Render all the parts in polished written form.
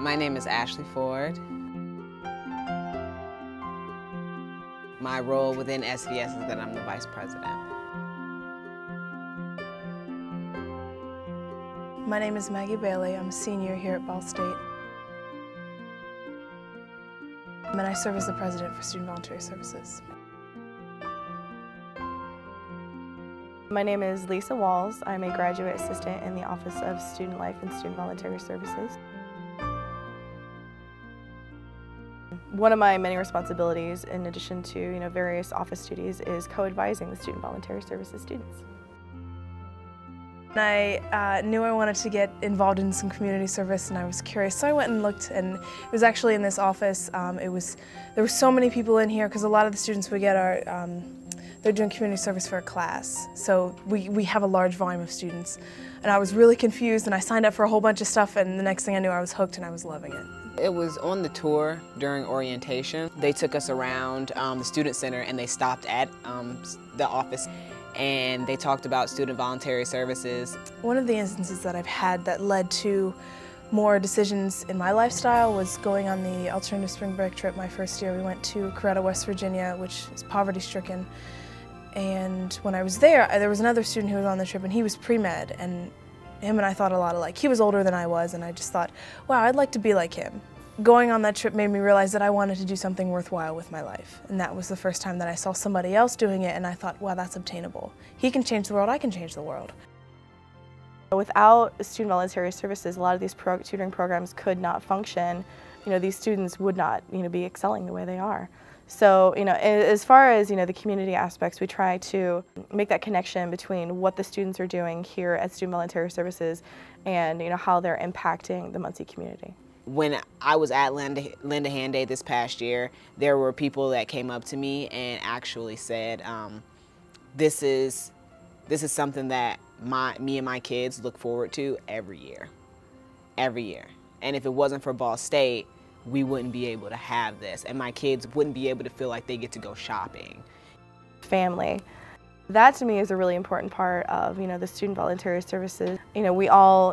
My name is Ashley Ford. My role within SVS is that I'm the vice president. My name is Maggie Bailey. I'm a senior here at Ball State. And I serve as the president for Student Voluntary Services. My name is Lisa Walls. I'm a graduate assistant in the Office of Student Life and Student Voluntary Services. One of my many responsibilities, in addition to various office duties, is co-advising the Student Voluntary Services students. I knew I wanted to get involved in some community service, and I was curious, so I went and looked, and it was actually in this office. There were so many people in here because a lot of the students we get are they're doing community service for a class, so we have a large volume of students. And I was really confused, and I signed up for a whole bunch of stuff, and the next thing I knew, I was hooked and I was loving it. It was on the tour during orientation. They took us around the student center and they stopped at the office and they talked about student voluntary services. One of the instances that I've had that led to more decisions in my lifestyle was going on the alternative spring break trip my first year. We went to Coretta, West Virginia, which is poverty-stricken. And when I was there was another student who was on the trip, and he was pre-med, and him and I thought a lot alike. He was older than I was, and I just thought, wow, I'd like to be like him. Going on that trip made me realize that I wanted to do something worthwhile with my life. And that was the first time that I saw somebody else doing it, and I thought, wow, that's obtainable. He can change the world, I can change the world. Without Student Voluntary Services, a lot of these tutoring programs could not function. These students would not be excelling the way they are. So, as far as the community aspects, we try to make that connection between what the students are doing here at Student Voluntary Services and how they're impacting the Muncie community. When I was at Lend a Hand Day this past year, there were people that came up to me and actually said, this is something that me and my kids look forward to every year. And if it wasn't for Ball State, we wouldn't be able to have this, and my kids wouldn't be able to feel like they get to go shopping. Family. That to me is a really important part of the Student Voluntary Services. We all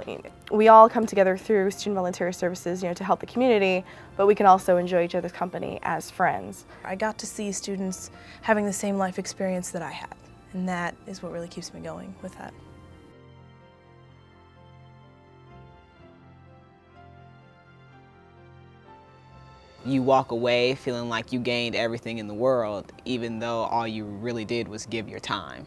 come together through Student Voluntary Services to help the community, but we can also enjoy each other's company as friends. I got to see students having the same life experience that I had, and that is what really keeps me going with that. You walk away feeling like you gained everything in the world, even though all you really did was give your time.